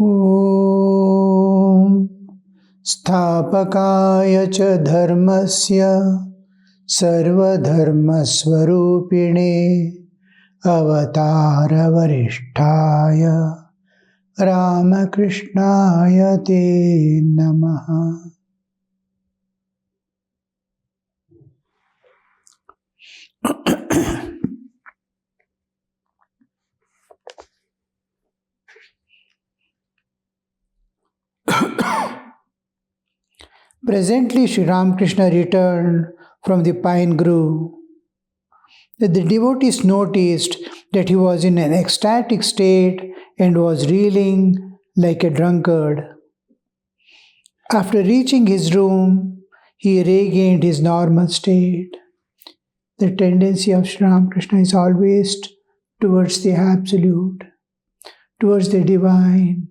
Om Sthapakaya cha dharmasya sarvadharmasvarupine avatara varishtaya Ramakrishnaya te namaha. Presently, Sri Ramakrishna returned from the pine grove. The devotees noticed that he was in an ecstatic state and was reeling like a drunkard. After reaching his room, he regained his normal state. The tendency of Sri Ramakrishna is always towards the absolute, towards the divine.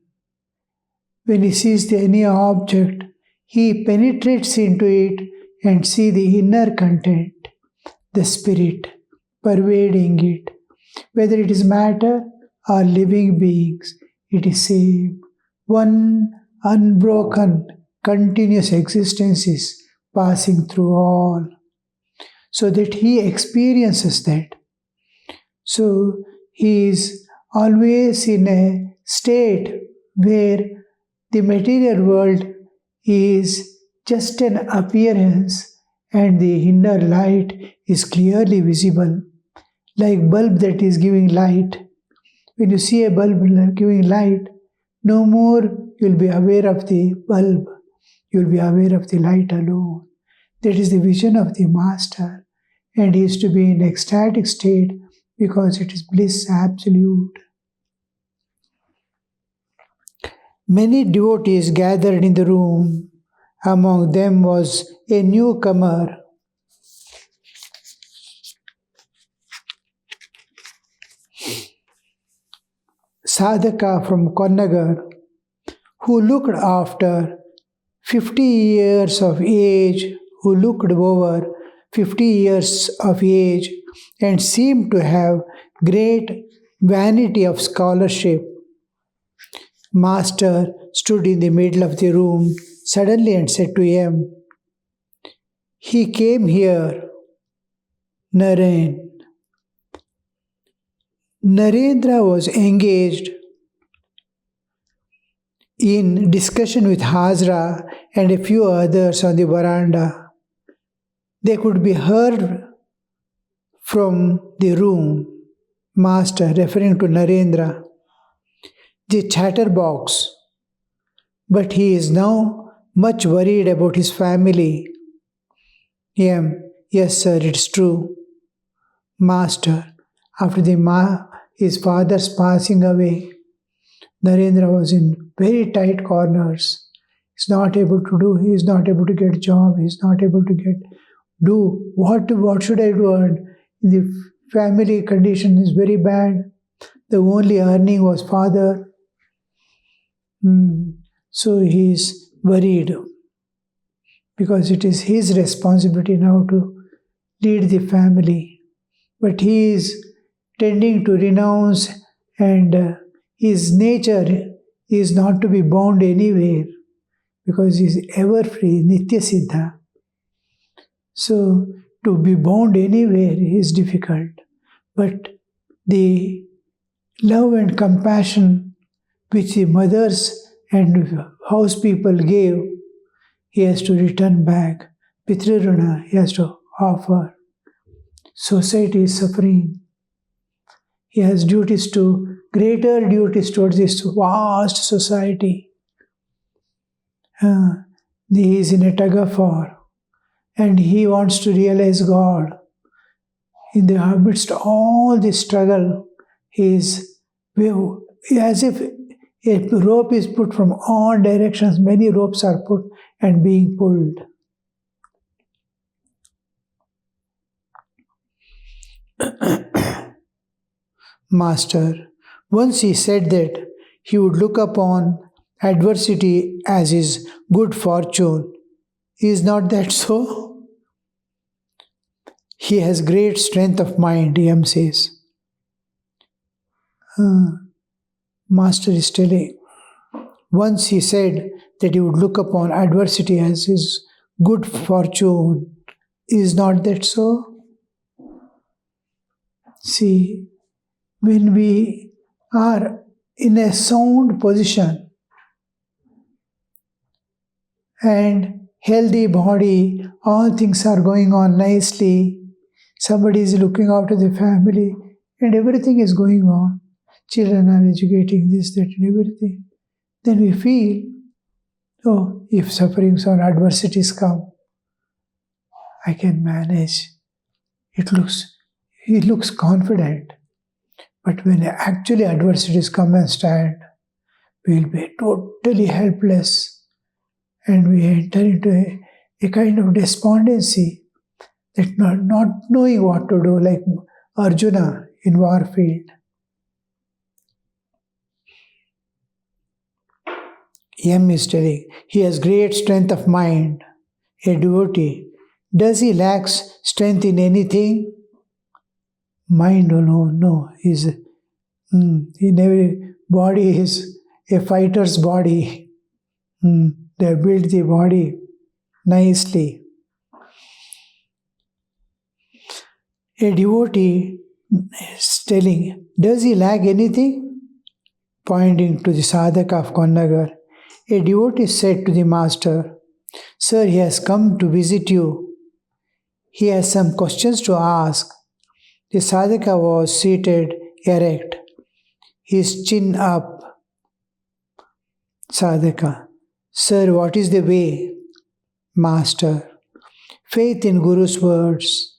When he sees any object, he penetrates into it and sees the inner content, the spirit pervading it. Whether it is matter or living beings, it is same. One unbroken, continuous existence is passing through all, so that he experiences that. So he is always in a state where the material world is just an appearance and the inner light is clearly visible, like bulb that is giving light. When you see a bulb giving light, no more you'll be aware of the bulb, you'll be aware of the light alone. That is the vision of the Master, and he is to be in ecstatic state because it is bliss absolute. Many devotees gathered in the room. Among them was a newcomer. Sadhaka from Konnagar, who looked after 50 years of age, who looked over 50 years of age and seemed to have great vanity of scholarship. Master stood in the middle of the room suddenly and said to him, "He came here, Naren." Narendra was engaged in discussion with Hazra and a few others on the veranda. They could be heard from the room. Master, referring to Narendra, the chatterbox, but he is now much worried about his family. Yes, sir, it's true. Master, after his father's passing away, Narendra was in very tight corners. He's not able to get job, he's not able to do what should I do? And the family condition is very bad. The only earning was father. So he is worried because it is his responsibility now to lead the family. But he is tending to renounce, and his nature is not to be bound anywhere because he is ever free, Nitya Siddha. So to be bound anywhere is difficult. But the love and compassion which the mothers and house people gave, he has to return back. Pitruruna, he has to offer. Society is suffering. He has greater duties towards this vast society. He is in a tug of war, and he wants to realize God. In the midst of all this struggle, he is as if a rope is put from all directions. Many ropes are put and being pulled. Master, once he said that he would look upon adversity as his good fortune. Is not that so? He has great strength of mind, M says. Master is telling, Once he said that he would look upon adversity as his good fortune. Is not that so? See, when we are in a sound position and healthy body, all things are going on nicely, somebody is looking after the family, and everything is going on. Children are educating this, that, and everything. Then we feel, oh, if sufferings or adversities come, I can manage. He looks confident. But when actually adversities come and stand, we will be totally helpless, and we enter into a kind of despondency, that not knowing what to do, like Arjuna in war field. M is telling, he has great strength of mind, a devotee. Does he lack strength in anything? Mind, no. In every body is a fighter's body. They build the body nicely. A devotee is telling, does he lack anything? Pointing to the sadhaka of Konnagar. A devotee said to the master, Sir, he has come to visit you. He has some questions to ask. The sadhaka was seated erect, his chin up. Sadhaka, Sir, what is the way? Master, faith in Guru's words.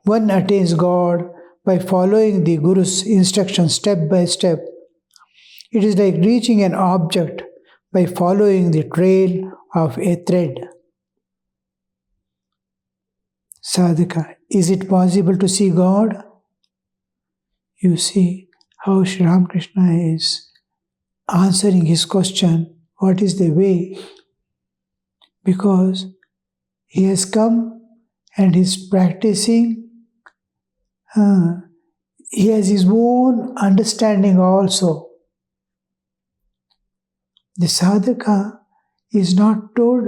One attains God by following the Guru's instructions step by step. It is like reaching an object by following the trail of a thread. Sadhaka, is it possible to see God? You see how Sri Ramakrishna is answering his question, what is the way? Because he has come and is practicing. He has his own understanding also. The sadhaka is not told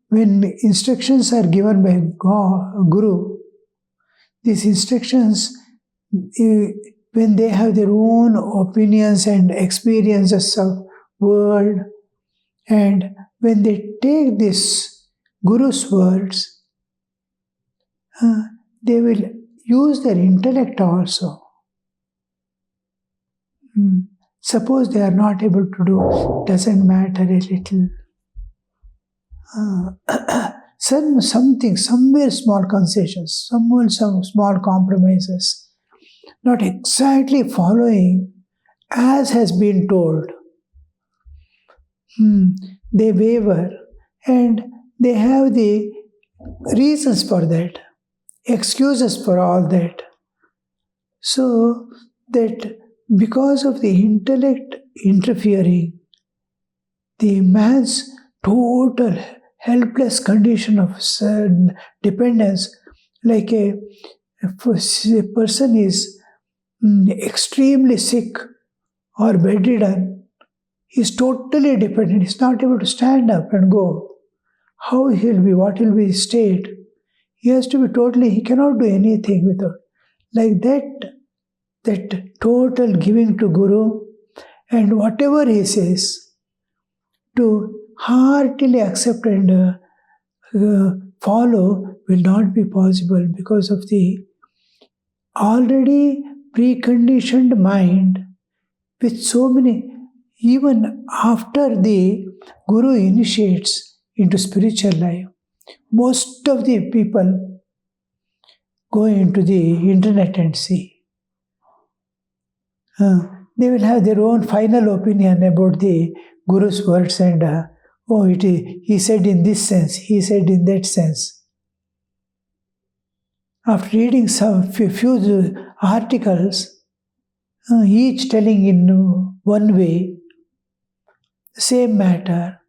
when instructions are given by Guru. These instructions, when they have their own opinions and experiences of world, and when they take this Guru's words, they will use their intellect also. Suppose they are not able to do, doesn't matter a little. Something, somewhere small concessions, some small compromises, not exactly following as has been told. They waver, and they have the reasons for that, excuses for all that. So that because of the intellect interfering, the man's total helpless condition of dependence, like a person is extremely sick or bedridden, he's totally dependent, he's not able to stand up and go. How he'll be, what will be his state? He has to be totally, he cannot do anything without. Like that total giving to Guru, and whatever he says, to heartily accept and follow will not be possible because of the already preconditioned mind with so many, even after the Guru initiates into spiritual life, most of the people go into the internet and see. They will have their own final opinion about the Guru's words and he said in this sense, he said in that sense. After reading some few articles, each telling in one way, the same matter,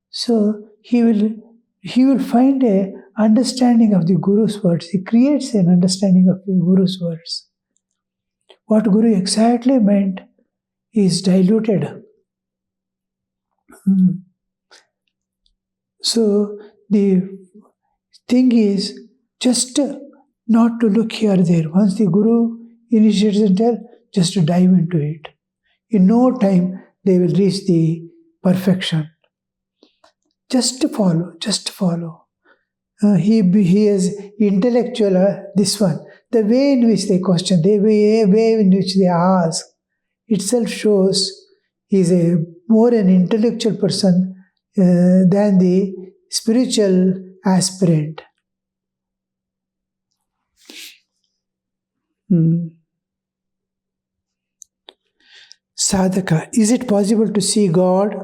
so he will find a understanding of the Guru's words. He creates an understanding of the Guru's words. What Guru exactly meant is diluted. Mm. So the thing is just not to look here or there. Once the Guru initiates and tell, just to dive into it. In no time, they will reach the perfection. Just to follow, just to follow. He is intellectual, this one. The way in which they question, the way in which they ask, itself shows he is a more an intellectual person than the spiritual aspirant. Hmm. Sadhaka, is it possible to see God?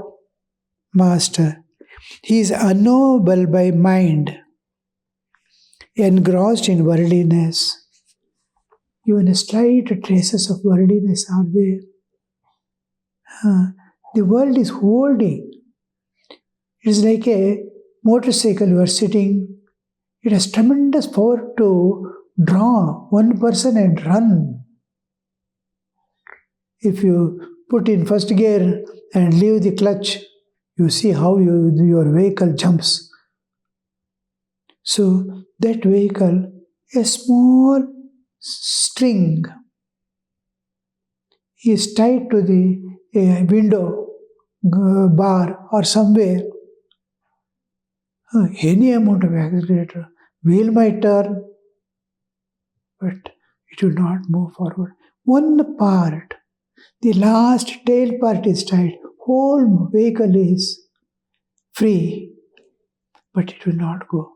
Master, he is unknowable by mind, engrossed in worldliness. Even slight traces of worldliness are there. The world is holding. It is like a motorcycle you are sitting. It has tremendous power to draw one person and run. If you put in first gear and leave the clutch, you see how your vehicle jumps. So that vehicle, a small string is tied to the window bar or somewhere. Any amount of accelerator, wheel might turn, but it will not move forward. One part, the last tail part is tied. Whole vehicle is free, but it will not go.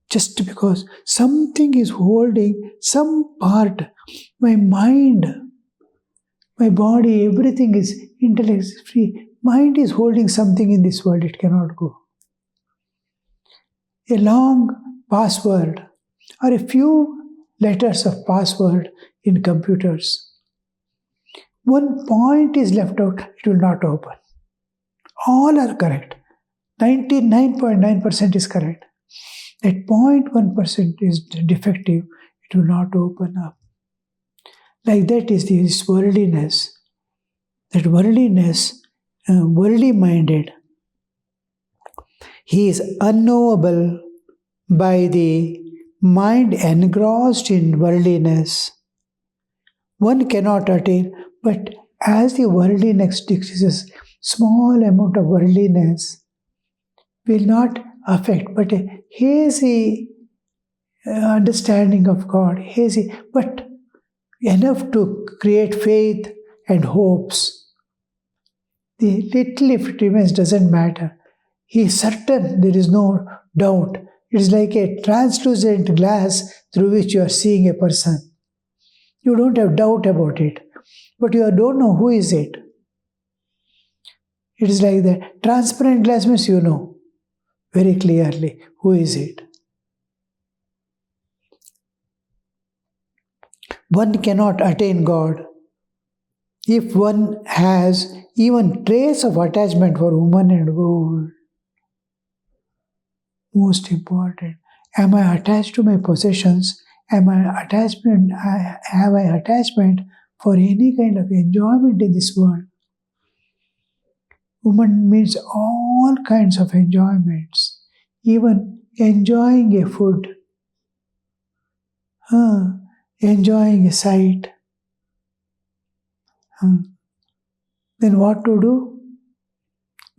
Just because something is holding some part, my mind, my body, everything is intellect is free. Mind is holding something in this world, it cannot go. A long password or a few letters of password in computers. One point is left out, it will not open. All are correct. 99.9% is correct. That 0.1% is defective, it will not open up. Like that is this worldliness. That worldliness, worldly minded, he is unknowable by the mind engrossed in worldliness. One cannot attain, but as the worldliness decreases, small amount of worldliness will not affect, but a hazy understanding of God, hazy, but enough to create faith and hopes. The little if it remains doesn't matter. He is certain, there is no doubt. It is like a translucent glass through which you are seeing a person. You don't have doubt about it, but you don't know who is it. It is like that. Transparent glass means you know very clearly who is it. One cannot attain God if one has even trace of attachment for woman and gold. Most important. Am I attached to my possessions? Have I attachment for any kind of enjoyment in this world? Woman means all kinds of enjoyments, even enjoying a food, enjoying a sight. Then what to do?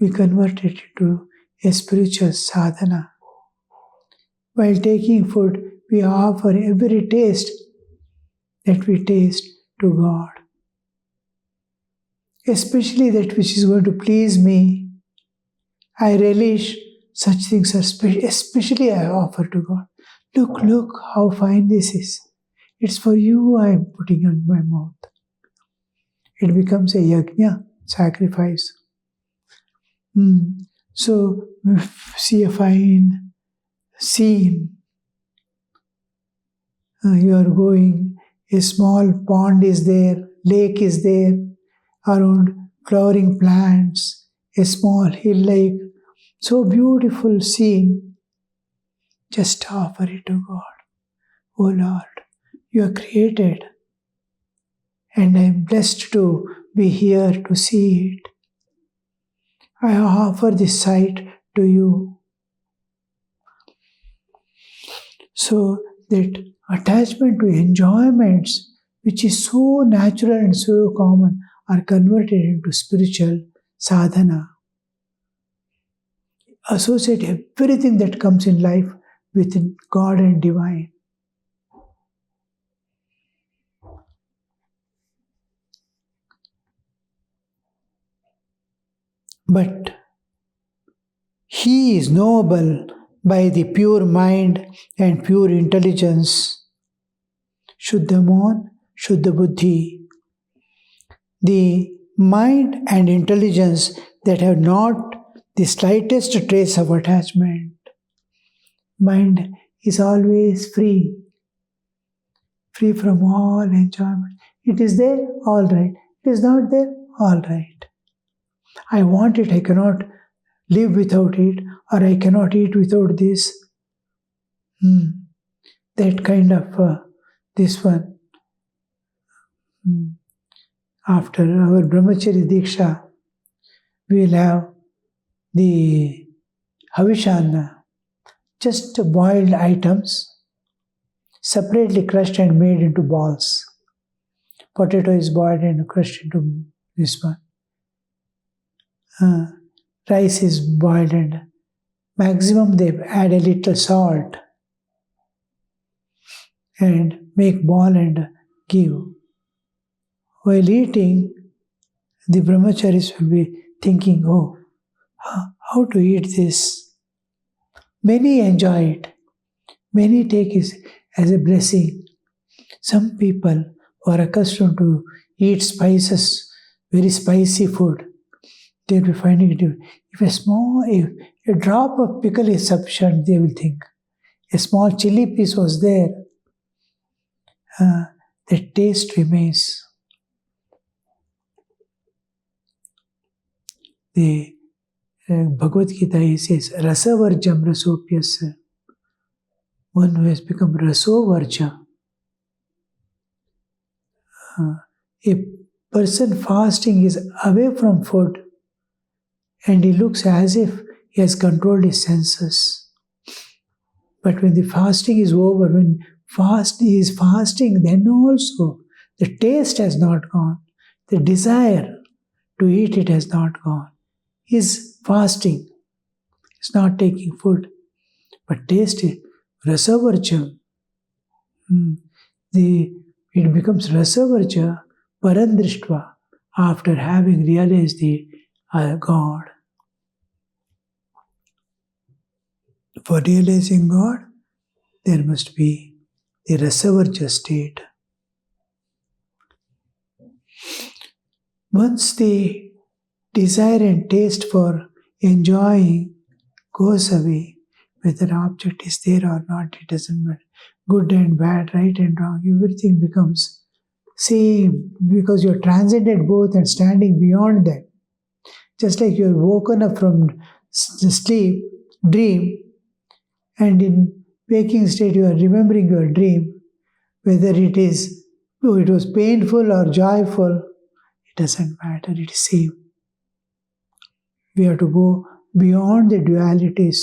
We convert it into a spiritual sadhana. While taking food, we offer every taste that we taste to God. Especially that which is going to please me. I relish such things, especially I offer to God. Look how fine this is. It's for you I am putting on my mouth. It becomes a yajna, sacrifice. So, see a fine scene. You are going, a small pond is there, lake is there, around flowering plants, a small hill lake. So beautiful scene. Just offer it to God. Oh Lord, you are created, and I am blessed to be here to see it. I offer this sight to you. So that attachment to enjoyments, which is so natural and so common, are converted into spiritual sadhana. Associate everything that comes in life with God and divine. But he is knowable by the pure mind and pure intelligence. Shuddha Mon, Shuddha Buddhi. The mind and intelligence that have not the slightest trace of attachment. Mind is always free, free from all enjoyment. It is there, all right. It is not there, all right. I want it, I cannot live without it, or I cannot eat without this. That kind of this one. After our Brahmachari Diksha, we will have the Havishanna, just boiled items, separately crushed and made into balls. Potato is boiled and crushed into this one. Rice is boiled and maximum they add a little salt and make ball and give. While eating, the brahmacharis will be thinking, oh, how to eat this? Many enjoy it. Many take it as a blessing. Some people who are accustomed to eat spices, very spicy food, they'll be finding it. If a drop of pickle is sufficient, they will think. A small chili piece was there. The taste remains. The Bhagavad Gita says, Rasavarjam rasopyasya. One who has become rasovarja. A person fasting is away from food and he looks as if he has controlled his senses. But when the fasting is over, when he is fasting, then also the taste has not gone. The desire to eat it has not gone. He is fasting. He is not taking food. But taste it. Rasavarja. It becomes rasavarja parandrishtva after having realized the God. For realizing God, there must be the rasavarja state. Once the desire and taste for enjoying goes away, whether an object is there or not, it doesn't matter. Good and bad, right and wrong, everything becomes same because you're transcended both and standing beyond them. Just like you're woken up from sleep, dream, and in waking state you are remembering your dream, whether it was painful or joyful, it doesn't matter, it is same. We have to go beyond the dualities.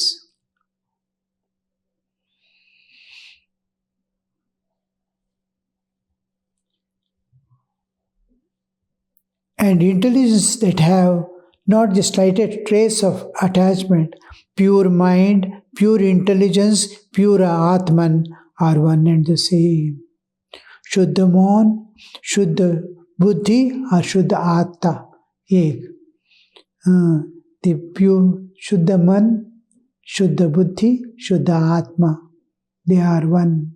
And intelligence that have not the slightest trace of attachment, pure mind, pure intelligence, pure Atman are one and the same. Shuddha Mon, Shuddha Buddhi or Shuddha Atta. Ek. The pure Shuddha Man, Shuddha Buddhi, Shuddha Atma. They are one.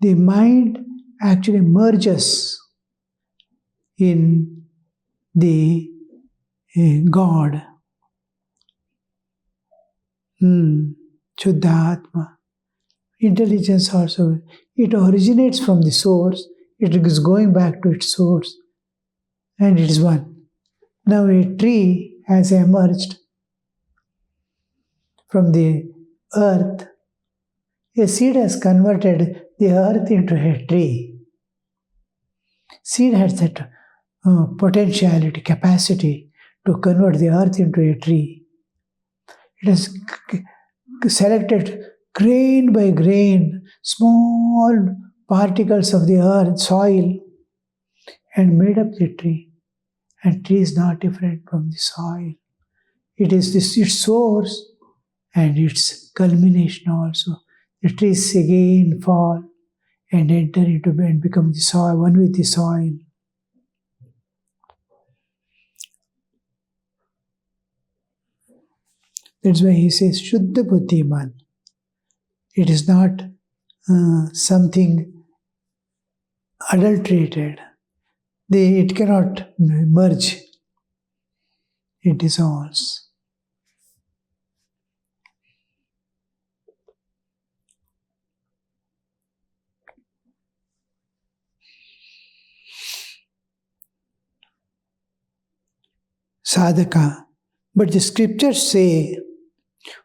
The mind actually merges in the God. Shuddha Atma. Intelligence also, it originates from the source, it is going back to its source, and it is one. Now a tree has emerged from the earth. A seed has converted the earth into a tree. Seed has that potentiality, capacity to convert the earth into a tree. It has selected grain by grain, small particles of the earth, soil, and made up the tree. And tree is not different from the soil. It is its source and its culmination also. The trees again fall and enter into and become the soil, one with the soil. That's why he says Shuddha Buddhiman. It is not something adulterated. It cannot merge. It dissolves. Sadhaka. But the scriptures say,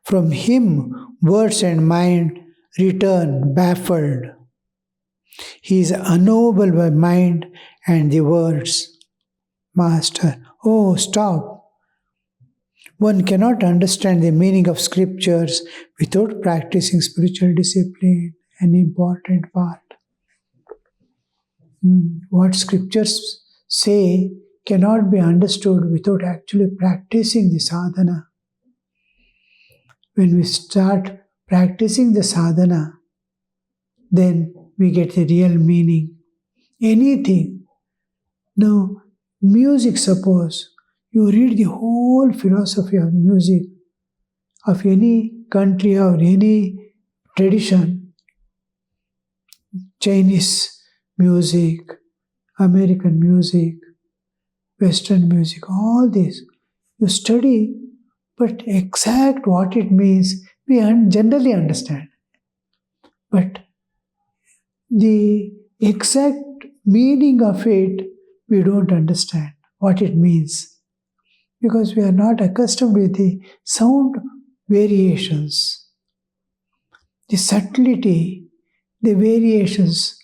from him words and mind return baffled. He is unknowable by mind and the words. Master, oh, stop. One cannot understand the meaning of scriptures without practicing spiritual discipline, an important part. What scriptures say cannot be understood without actually practicing the sadhana. When we start practicing the sadhana, then we get the real meaning. Anything. Now, music, suppose you read the whole philosophy of music of any country or any tradition, Chinese music, American music, Western music, all this. You study, but exact what it means, we generally understand. But the exact meaning of it, we don't understand what it means. Because we are not accustomed with the sound variations, the subtlety, the variations.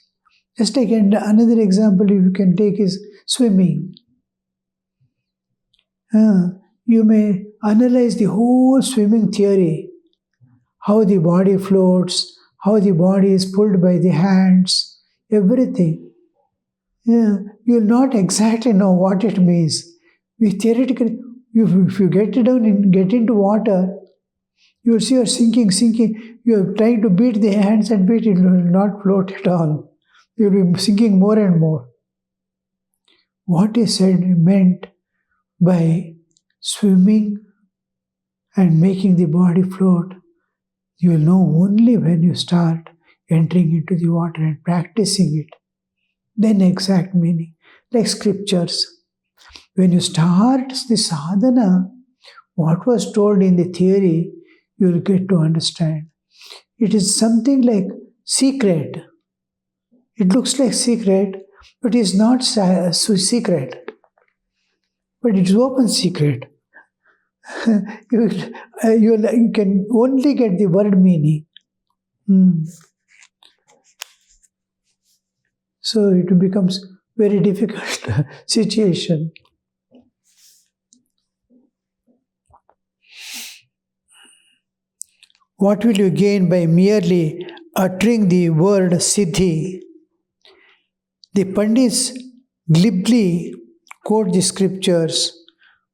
Just like another example you can take is swimming. You may analyze the whole swimming theory, how the body floats, how the body is pulled by the hands, everything. You'll not exactly know what it means. We theoretically, if you get it down and get into water, you will see you're sinking. You're trying to beat the hands and beat it will not float at all. You'll be sinking more and more. What is said meant by swimming and making the body float, you will know only when you start entering into the water and practicing it. Then exact meaning. Like scriptures. When you start the sadhana, what was told in the theory, you will get to understand. It is something like secret. It looks like secret, but it's not secret. But it's open secret. You can only get the word meaning. So it becomes very difficult situation. What will you gain by merely uttering the word siddhi? The Pandits glibly quote the scriptures,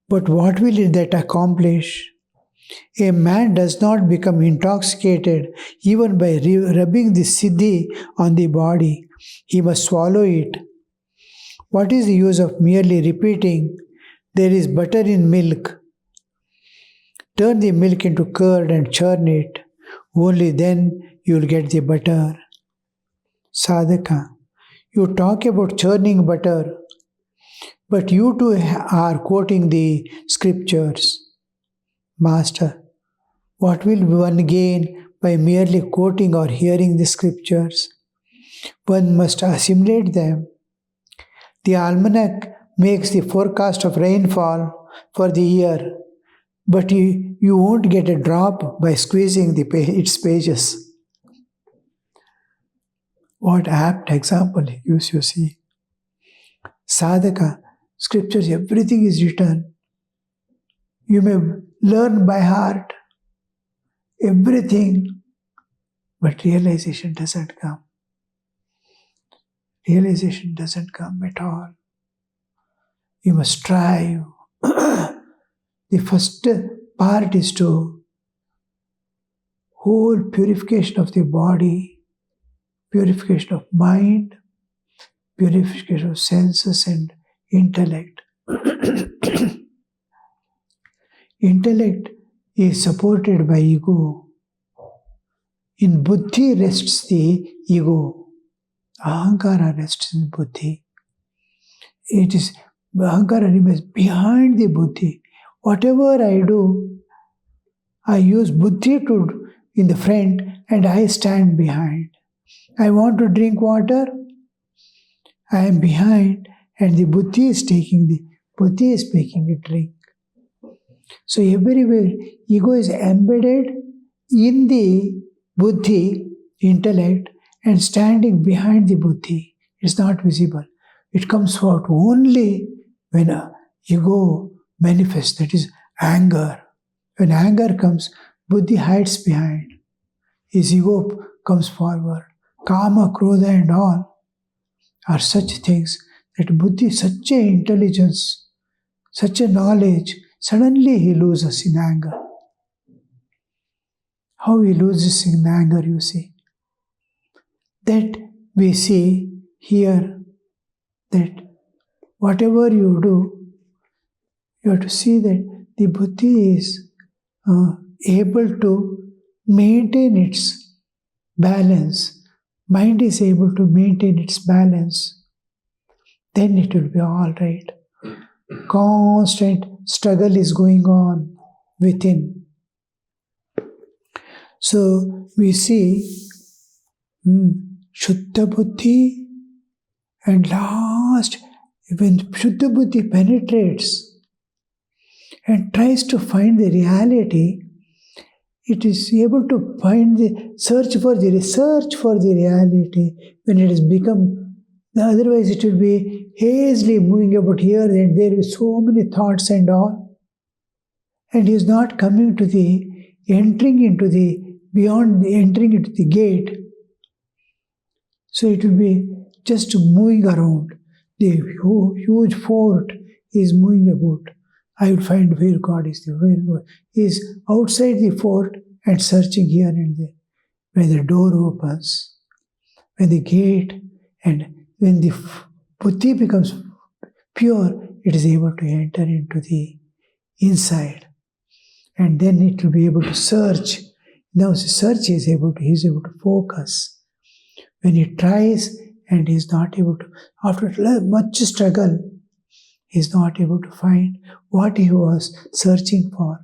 but what will that accomplish? A man does not become intoxicated even by rubbing the siddhi on the body. He must swallow it. What is the use of merely repeating, there is butter in milk? Turn the milk into curd and churn it. Only then you will get the butter. Sadhaka. You talk about churning butter, but you too are quoting the scriptures. Master, what will one gain by merely quoting or hearing the scriptures? One must assimilate them. The almanac makes the forecast of rainfall for the year, but you won't get a drop by squeezing its pages. What apt example he gives, you see. Sadhaka, scriptures, everything is written. You may learn by heart everything, but realization doesn't come. Realization doesn't come at all. You must strive. The first part is to whole purification of the body, purification of mind, purification of senses and intellect. Intellect is supported by ego. In buddhi rests the ego. Ahankara rests in buddhi. It is ahankara remains behind the buddhi. Whatever I do, I use buddhi to in the front and I stand behind. I want to drink water, I am behind and the buddhi is making a drink. So everywhere ego is embedded in the buddhi, intellect, and standing behind the buddhi. It's not visible. It comes out only when ego manifests, that is anger. When anger comes, buddhi hides behind. His ego comes forward. Kama, krodha and all are such things that buddhi, such a intelligence, such a knowledge, suddenly he loses in anger. How he loses in anger, you see. That we see here, that whatever you do, you have to see that the buddhi is able to maintain its balance. Mind is able to maintain its balance. Then it will be all right. Constant struggle is going on within. So we see Shuddha Buddhi, and last, when Shuddha Buddhi penetrates and tries to find the reality, it is able to find the search for the reality when it has become, otherwise it will be hazily moving about here and there with so many thoughts and all. And he is not coming to the, entering into the gate. So it will be just moving around. The huge fort is moving about. I will find where God is there. Where God is outside the fort and searching here and there. When the door opens, when the gate, and when the buddhi becomes pure, it is able to enter into the inside. And then it will be able to search. Now the search is able to, he is able to focus. When he tries and he is not able to, after much struggle, he is not able to find what he was searching for,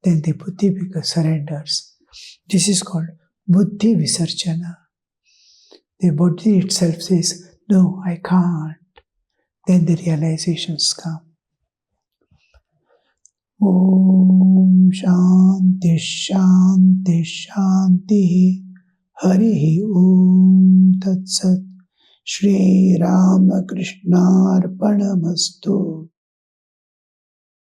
then the buddhi surrenders. This is called buddhi visarjana. The buddhi itself says, no, I can't. Then the realizations come. Om Shanti Shanti Shanti Harihi Om Tat Sat Shri Ramakrishna Arpanamastu.